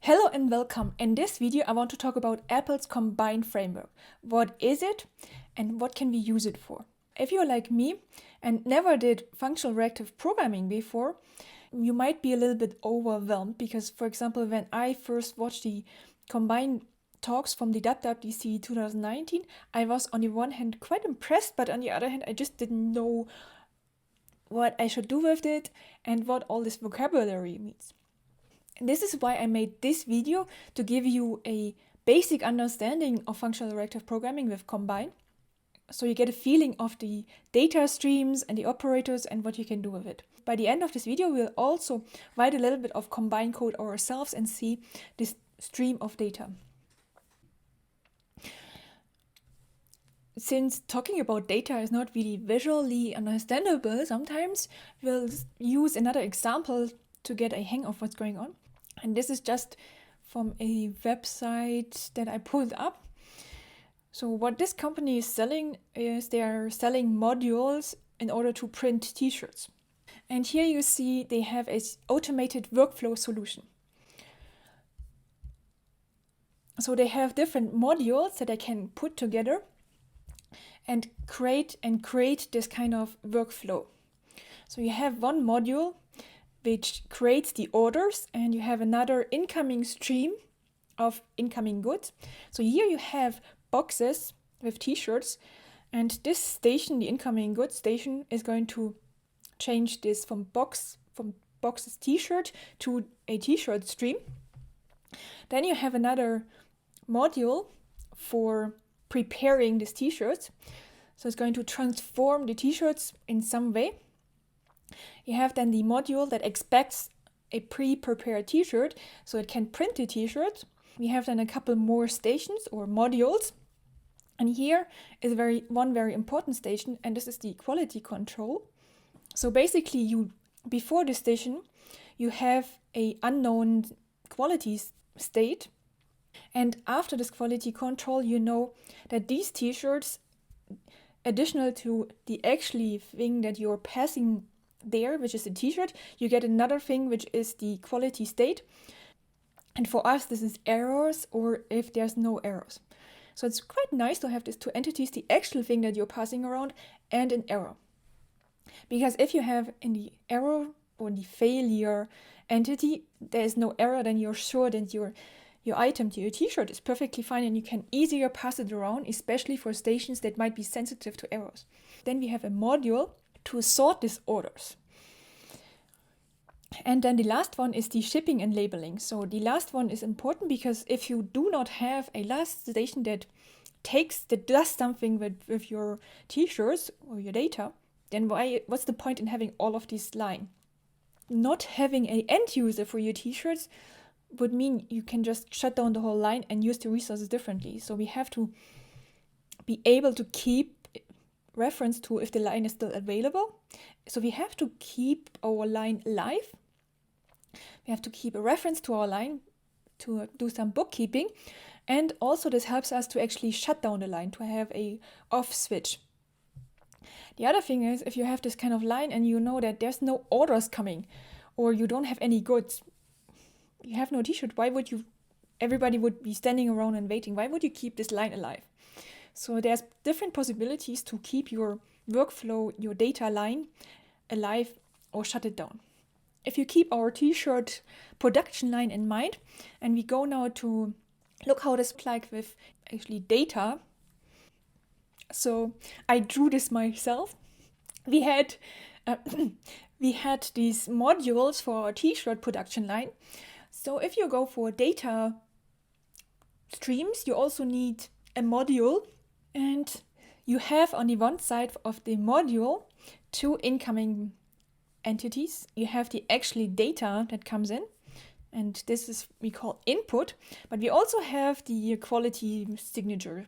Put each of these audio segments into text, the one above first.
Hello and welcome. In this video, I want to talk about Apple's Combine framework. What is it and what can we use it for? If you're like me and never did functional reactive programming before, you might be a little bit overwhelmed because, for example, when I first watched the Combine talks from the WWDC 2019, I was on the one hand quite impressed, but on the other hand, I just didn't know what I should do with it and what all this vocabulary means. And this is why I made this video, to give you a basic understanding of functional reactive programming with Combine, so you get a feeling of the data streams and the operators and what you can do with it. By the end of this video, we'll also write a little bit of Combine code ourselves and see this stream of data. Since talking about data is not really visually understandable, sometimes we'll use another example to get a hang of what's going on. And this is just from a website that I pulled up. So what this company is selling is they are selling modules in order to print t-shirts. And here you see they have an automated workflow solution. So they have different modules that I can put together and create this kind of workflow. So you have one module which creates the orders, and you have another incoming stream of incoming goods. So here you have boxes with t-shirts, and this station, the incoming goods station, is going to change this from boxes t-shirt to a t-shirt stream. Then you have another module for preparing these t-shirts. So it's going to transform the t-shirts in some way. You have then the module that expects a pre-prepared t-shirt, so it can print the t-shirt. We have then a couple more stations or modules. And here is one very important station, and this is the quality control. So basically, before this station, you have an unknown quality state. And after this quality control, you know that these t-shirts, additional to the actually thing that you're passing there, which is a t-shirt, you get another thing which is the quality state. And for us, this is errors, or if there's no errors. So it's quite nice to have these two entities, the actual thing that you're passing around and an error. Because if you have in the error or the failure entity, there is no error, then you're sure that your item, your t-shirt, is perfectly fine and you can easier pass it around, especially for stations that might be sensitive to errors. Then we have a module to sort these orders. And then the last one is the shipping and labeling. So the last one is important because if you do not have a last station that does something with your t-shirts or your data, then what's the point in having all of this line? Not having an end user for your t-shirts would mean you can just shut down the whole line and use the resources differently. So we have to be able to keep reference to if the line is still available. So we have to keep our line alive. We have to keep a reference to our line to do some bookkeeping. And also this helps us to actually shut down the line, to have a off switch. The other thing is, if you have this kind of line and you know that there's no orders coming, or you don't have any goods, you have no t-shirt, everybody would be standing around and waiting. Why would you keep this line alive? So there's different possibilities to keep your workflow, your data line alive or shut it down. If you keep our t-shirt production line in mind, and we go now to look how this looks like with actually data. So I drew this myself. We had these modules for our t-shirt production line. So if you go for data streams, you also need a module. And you have on the one side of the module two incoming entities. You have the actually data that comes in, and this is we call input, but we also have the quality signature.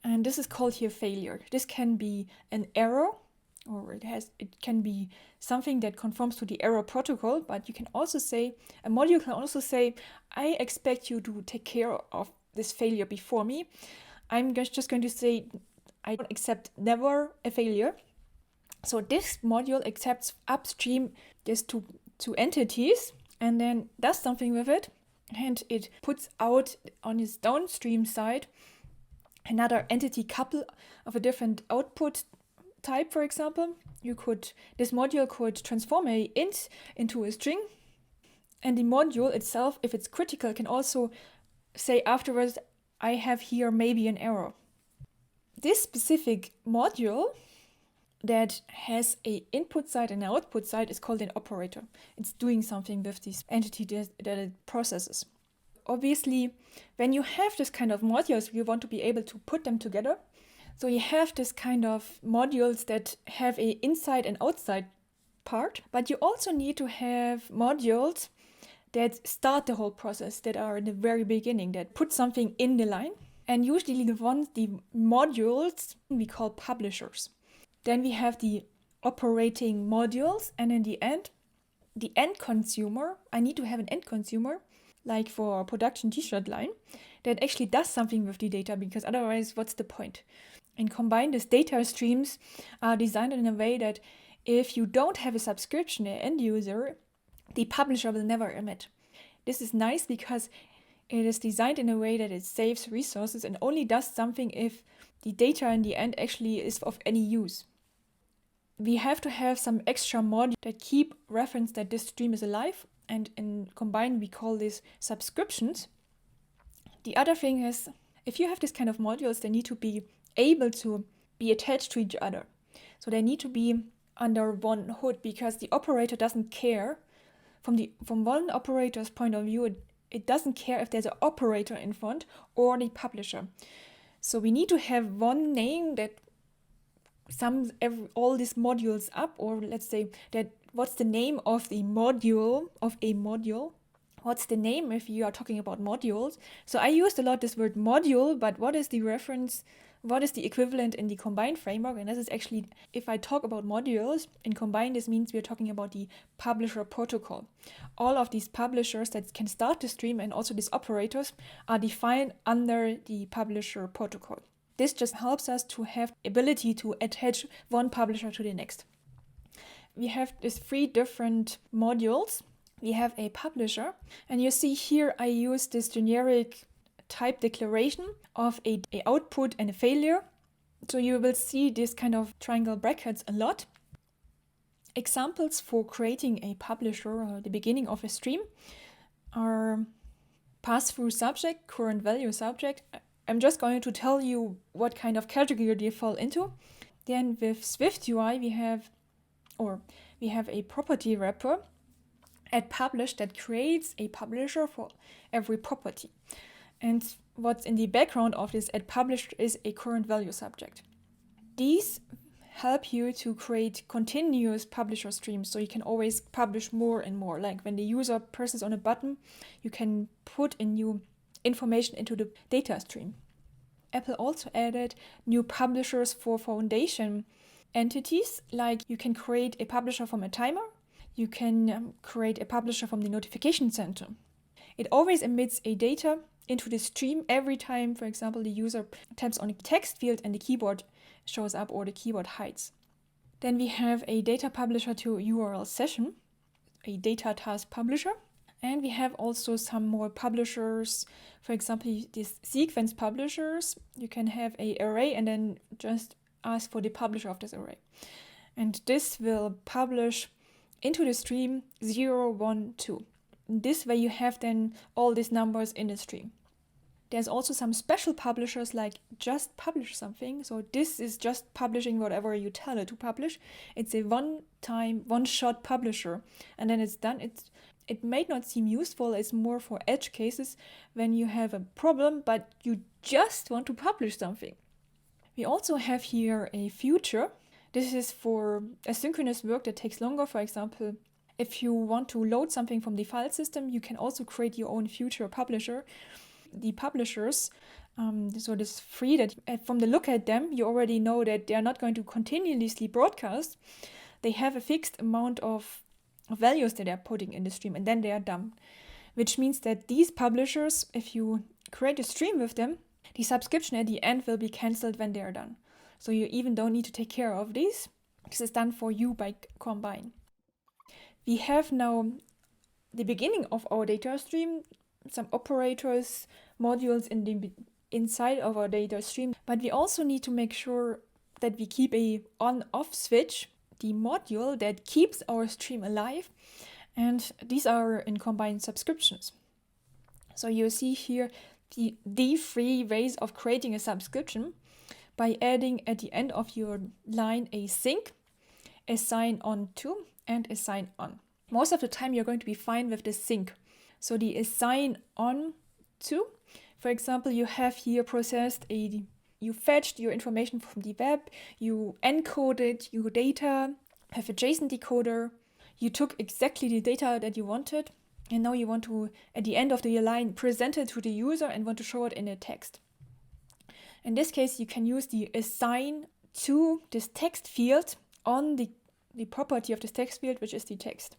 And this is called here failure. This can be an error, or it can be something that conforms to the error protocol, but you can also say, a module can also say, I expect you to take care of this failure before me. I'm just going to say, I don't accept never a failure. So this module accepts upstream these two entities, and then does something with it, and it puts out on its downstream side another entity couple of a different output type, for example. This module could transform a int into a string, and the module itself, if it's critical, can also say afterwards, I have here maybe an error. This specific module that has an input side and an output side is called an operator. It's doing something with this entity that it processes. Obviously, when you have this kind of modules, you want to be able to put them together. So you have this kind of modules that have an inside and outside part, but you also need to have modules that start the whole process, that are in the very beginning, that put something in the line. And usually the modules we call publishers. Then we have the operating modules, and in the end consumer, I need to have an end consumer, like for production t-shirt line, that actually does something with the data, because otherwise what's the point? And combine these data streams are designed in a way that if you don't have a subscription, an end user, the publisher will never emit. This is nice because it is designed in a way that it saves resources and only does something if the data in the end actually is of any use. We have to have some extra modules that keep reference that this stream is alive, and in combine we call this subscriptions. The other thing is, if you have this kind of modules, they need to be able to be attached to each other. So they need to be under one hood, because the operator doesn't care. From one operator's point of view, it doesn't care if there's an operator in front or the publisher. So we need to have one name that sums all these modules up, or let's say that what's the name of the module of a module. What's the name if you are talking about modules? So I used a lot this word module, but what is the reference? What is the equivalent in the combined framework? And this is actually, if I talk about modules in combined, this means we're talking about the publisher protocol. All of these publishers that can start the stream and also these operators are defined under the publisher protocol. This just helps us to have ability to attach one publisher to the next. We have these 3 different modules. We have a publisher, and you see here I use this generic type declaration of a output and a failure. So you will see this kind of triangle brackets a lot. Examples for creating a publisher or the beginning of a stream are pass-through subject, current value subject. I'm just going to tell you what kind of category they fall into. Then with Swift UI we have a property wrapper at publish that creates a publisher for every property. And what's in the background of this at published is a current value subject. These help you to create continuous publisher streams, so you can always publish more and more. Like when the user presses on a button, you can put in new information into the data stream. Apple also added new publishers for foundation entities, like you can create a publisher from a timer, you can create a publisher from the notification center. It always emits a data into the stream every time, for example, the user taps on a text field and the keyboard shows up or the keyboard hides. Then we have a data publisher to URL session, a data task publisher. And we have also some more publishers, for example, these sequence publishers. You can have an array and then just ask for the publisher of this array. And this will publish into the stream 0, 1, 2. This way you have then all these numbers in the stream. There's also some special publishers like just publish something. So this is just publishing whatever you tell it to publish. It's a one-time, one-shot publisher. And then it's done. It may not seem useful. It's more for edge cases when you have a problem, but you just want to publish something. We also have here a future. This is for asynchronous work that takes longer. For example, if you want to load something from the file system, you can also create your own future publisher. The publishers, so this free that from the look at them, you already know that they are not going to continuously broadcast. They have a fixed amount of values that they're putting in the stream, and then they are done. Which means that these publishers, if you create a stream with them, the subscription at the end will be cancelled when they are done. So you even don't need to take care of these. This is done for you by Combine. We have now the beginning of our data stream, some operators, modules inside of our data stream, but we also need to make sure that we keep a on-off switch, the module that keeps our stream alive, and these are in combined subscriptions. So you see here the three ways of creating a subscription by adding at the end of your line a sync, a sign on to, and a sign on. Most of the time you're going to be fine with the sync. So the assign on to, for example, you have here you fetched your information from the web, you encoded your data, have a JSON decoder, you took exactly the data that you wanted, and now you want to, at the end of the line, present it to the user and want to show it in a text. In this case, you can use the assign to this text field on the property of this text field, which is the text.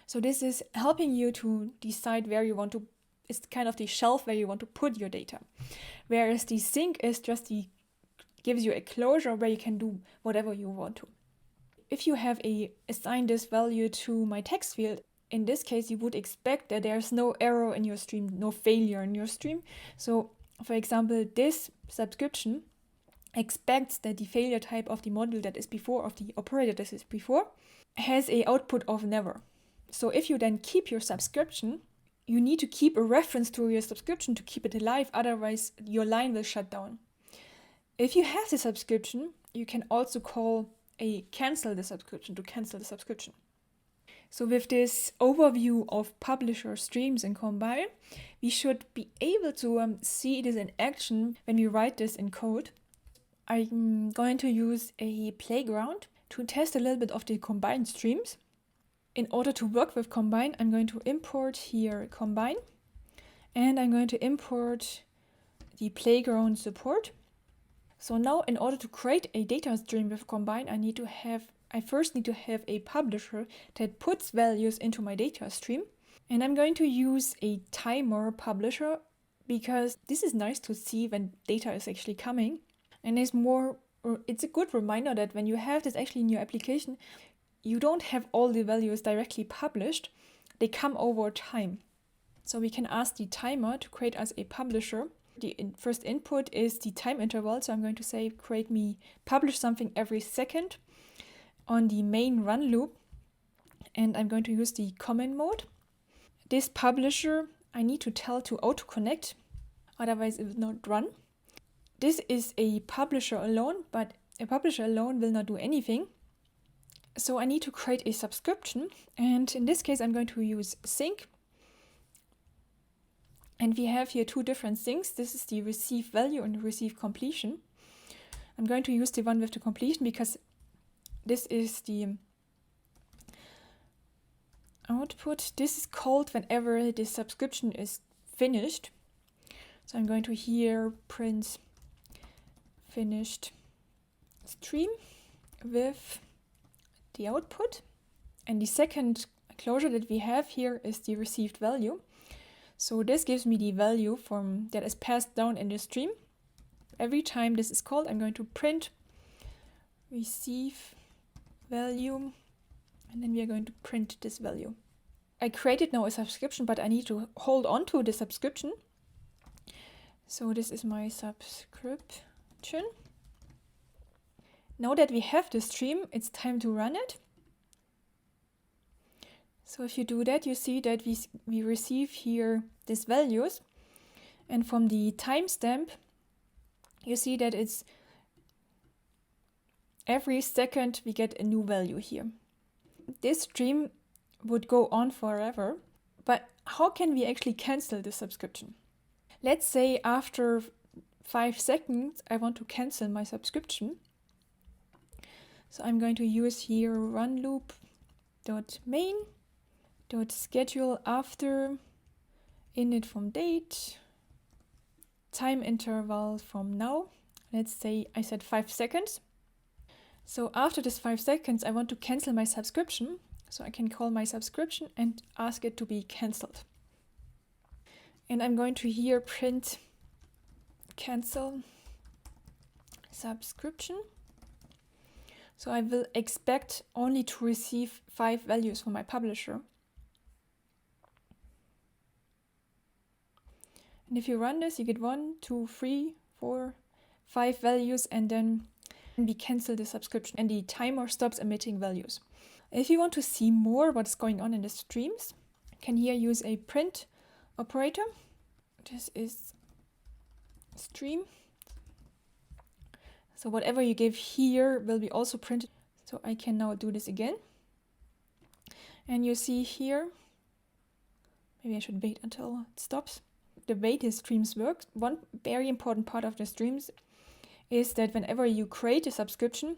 So this is helping you to decide where you want to, it's kind of the shelf where you want to put your data. Whereas the sync is just gives you a closure where you can do whatever you want to. If you have assign this value to my text field, in this case, you would expect that there's no error in your stream, no failure in your stream. So, for example, this subscription expects that the failure type of the module that is before, of the operator that is before, has an output of never. So if you then keep your subscription, you need to keep a reference to your subscription to keep it alive, otherwise your line will shut down. If you have the subscription, you can also call cancel the subscription to cancel the subscription. So with this overview of publisher streams in Combine, we should be able to see this in action when we write this in code. I'm going to use a playground to test a little bit of the Combine streams. In order to work with Combine, I'm going to import here Combine, and I'm going to import the playground support. So now in order to create a data stream with Combine, I first need to have a publisher that puts values into my data stream. And I'm going to use a timer publisher because this is nice to see when data is actually coming. And it's a good reminder that when you have this actually in your application, you don't have all the values directly published. They come over time. So we can ask the timer to create us a publisher. The first input is the time interval. So I'm going to say, publish something every second on the main run loop, and I'm going to use the comment mode. This publisher I need to tell to auto-connect, otherwise it will not run. This is a publisher alone, but a publisher alone will not do anything. So I need to create a subscription, and in this case I'm going to use sync. And we have here two different things. This is the receive value and receive completion. I'm going to use the one with the completion because this is the output. This is called whenever the subscription is finished. So I'm going to here print finished stream with the output. And the second closure that we have here is the received value. So this gives me the value that is passed down in the stream. Every time this is called, I'm going to print receive value, and then we are going to print this value. I created now a subscription, but I need to hold on to the subscription. So this is my subscription. Now that we have the stream, it's time to run it. So if you do that, you see that we receive here these values, and from the timestamp, you see that it's every second we get a new value here. This stream would go on forever, but how can we actually cancel the subscription? Let's say after 5 seconds I want to cancel my subscription. So I'm going to use here run loop.main.schedule after init from date, time interval from now. Let's say I said 5 seconds. So after this 5 seconds, I want to cancel my subscription. So I can call my subscription and ask it to be cancelled. And I'm going to here print cancel subscription. So I will expect only to receive 5 values from my publisher. And if you run this, you get 1, 2, 3, 4, 5 values, and then we cancel the subscription and the timer stops emitting values. If you want to see more what's going on in the streams, you can here use a print operator. This is stream. So whatever you give here will be also printed. So I can now do this again. And you see here, maybe I should wait until it stops. The way the streams work, one very important part of the streams is that whenever you create a subscription,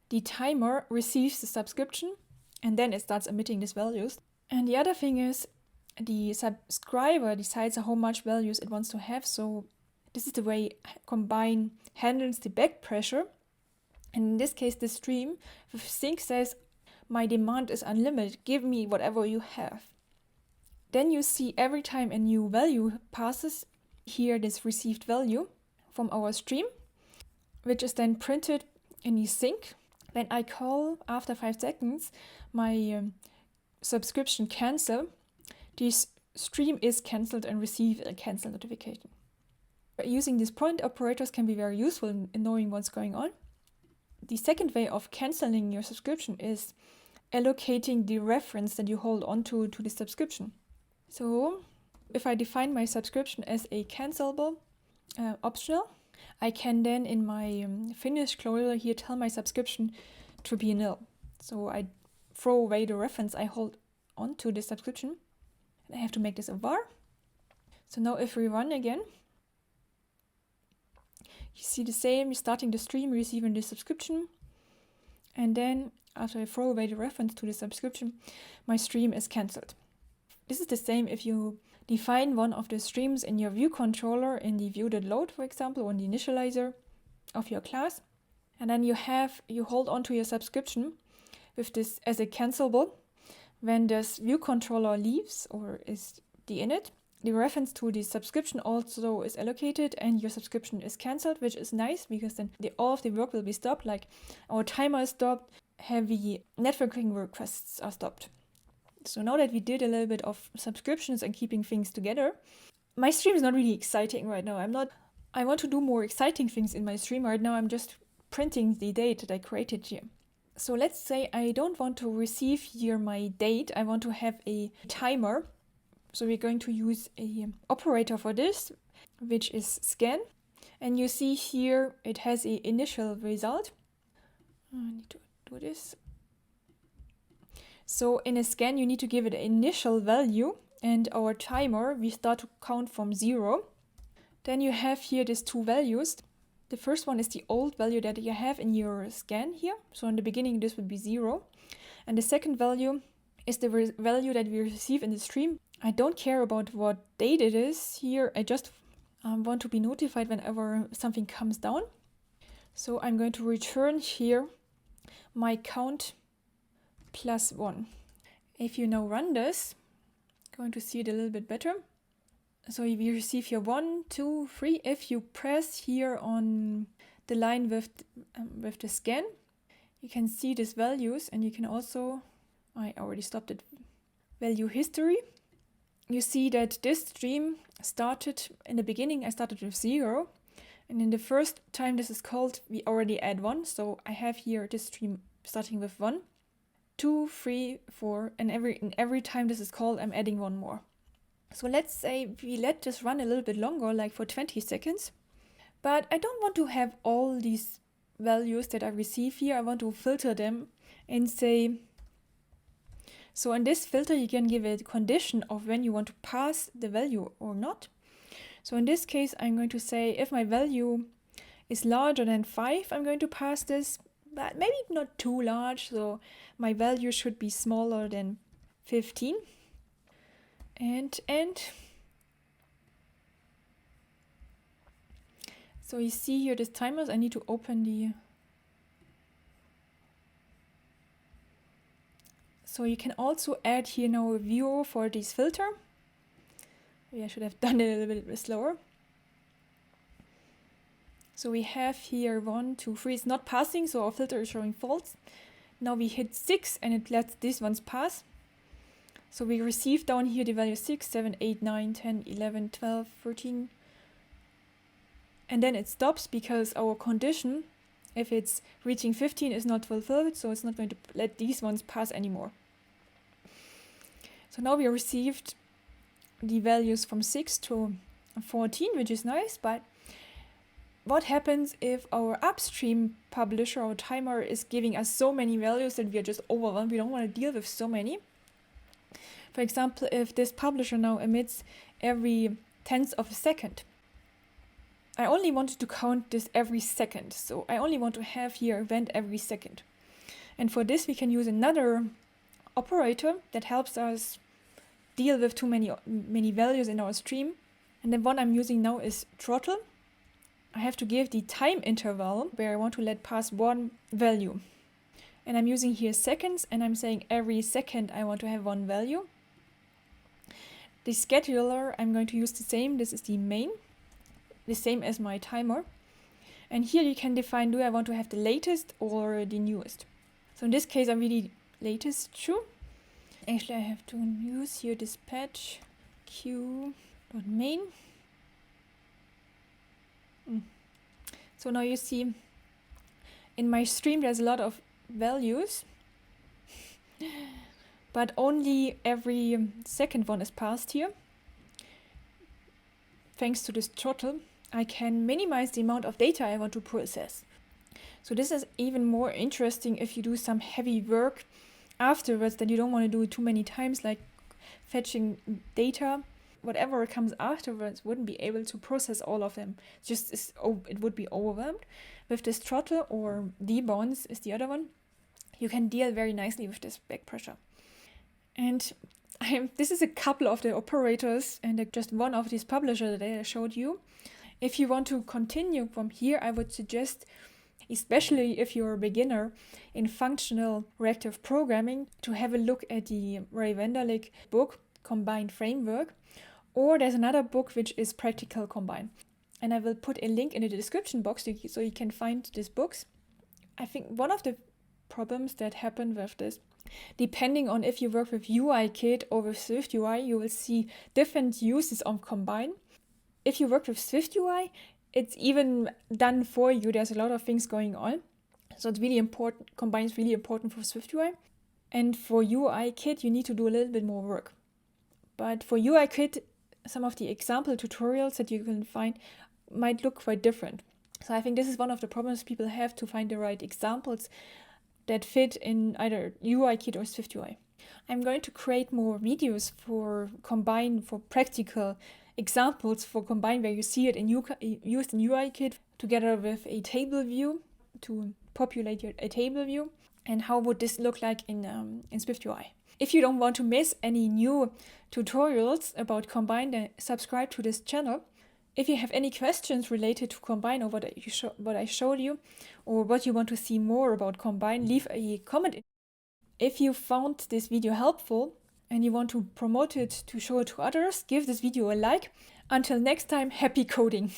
the timer receives the subscription and then it starts emitting these values. And the other thing is the subscriber decides how much values it wants to have. So this is the way Combine handles the back pressure. And in this case, the stream, the thing says, my demand is unlimited, give me whatever you have. Then you see every time a new value passes, here this received value from our stream, which is then printed in the sync. When I call after 5 seconds my subscription cancel, this stream is cancelled and receive a cancel notification. Using these print operators can be very useful in knowing what's going on. The second way of cancelling your subscription is allocating the reference that you hold onto the subscription. So if I define my subscription as a cancelable optional, I can then in my finish closure here tell my subscription to be nil. So I throw away the reference I hold onto the subscription. And I have to make this a var. So now if we run again, you see the same, starting the stream, receiving the subscription. And then after I throw away the reference to the subscription, my stream is cancelled. This is the same if you define one of the streams in your view controller in the view.load, for example, or in the initializer of your class. And then you hold on to your subscription with this as a cancelable. When this view controller leaves or is de-init, the reference to the subscription also is allocated and your subscription is cancelled, which is nice because then all of the work will be stopped, like our timer is stopped, heavy networking requests are stopped. So now that we did a little bit of subscriptions and keeping things together, my stream is not really exciting right now. I want to do more exciting things in my stream. Right now I'm just printing the date that I created here. So let's say I don't want to receive here my date. I want to have a timer. So we're going to use a operator for this, which is scan. And you see here it has an initial result. I need to do this. So in a scan, you need to give it an initial value and our timer, we start to count from 0. Then you have here these two values. The first one is the old value that you have in your scan here. So in the beginning, this would be 0. And the second value is the value that we receive in the stream. I don't care about what date it is here. I just want to be notified whenever something comes down. So I'm going to return here my count plus 1. If you now run this, I'm going to see it a little bit better. So we receive here 1, 2, 3. If you press here on the line with the scan, you can see these values and you can also, I already stopped it, value history. You see that this stream started, in the beginning I started with 0. And in the first time this is called, we already add 1. So I have here this stream starting with 1. 2, 3, 4, and every time this is called, I'm adding 1 more. So let's say we let this run a little bit longer, like for 20 seconds. But I don't want to have all these values that I receive here. I want to filter them and say, so in this filter you can give a condition of when you want to pass the value or not. So in this case, I'm going to say if my value is larger than 5, I'm going to pass this, but maybe not too large. So my value should be smaller than 15. And so you see here this timers. I need to open the. So you can also add here now a viewer for this filter. Maybe I should have done it a little bit slower. So we have here 1, 2, 3. It's not passing, so our filter is showing false. Now we hit 6 and it lets these ones pass. So we receive down here the value 6, 7, 8, 9, 10, 11, 12, 13, and then it stops because our condition, if it's reaching 15, is not fulfilled, so it's not going to let these ones pass anymore. So now we received the values from 6 to 14, which is nice, but what happens if our upstream publisher or timer is giving us so many values that we are just overwhelmed? We don't want to deal with so many. For example, if this publisher now emits every 10th of a second, I only wanted to count this every second. So I only want to have here event every second. And for this, we can use another operator that helps us deal with too many values in our stream. And the one I'm using now is throttle. I have to give the time interval where I want to let pass one value. And I'm using here seconds, and I'm saying every second I want to have one value. The scheduler, I'm going to use the same. This is the main, the same as my timer. And here you can define, do I want to have the latest or the newest? So in this case, I'm really latest true. Actually, I have to use here dispatch q.main. So now you see in my stream there's a lot of values, but only every second one is passed here. Thanks to this throttle, I can minimize the amount of data I want to process. So this is even more interesting if you do some heavy work afterwards that you don't want to do it too many times, like fetching data. Whatever comes afterwards wouldn't be able to process all of them. It would be overwhelmed. With this throttle, or debounce is the other one, you can deal very nicely with this back pressure. And this is a couple of the operators and just one of these publishers that I showed you. If you want to continue from here, I would suggest, especially if you're a beginner in functional reactive programming, to have a look at the Ray Wenderlich book, Combine Framework. Or there's another book which is Practical Combine. And I will put a link in the description box so you can find these books. I think one of the problems that happen with this, depending on if you work with UIKit or with SwiftUI, you will see different uses of Combine. If you work with SwiftUI, it's even done for you. There's a lot of things going on. So it's really important. Combine is really important for SwiftUI. And for UIKit, you need to do a little bit more work. But for UIKit, some of the example tutorials that you can find might look quite different. So I think this is one of the problems people have, to find the right examples that fit in either UIKit or SwiftUI. I'm going to create more videos for Combine, for practical examples for Combine where you see it used in UIKit together with a table view to populate a table view, and how would this look like in SwiftUI. If you don't want to miss any new tutorials about Combine, then subscribe to this channel. If you have any questions related to Combine or what I showed you, or what you want to see more about Combine, leave a comment. If you found this video helpful and you want to promote it to show it to others, give this video a like. Until next time, happy coding!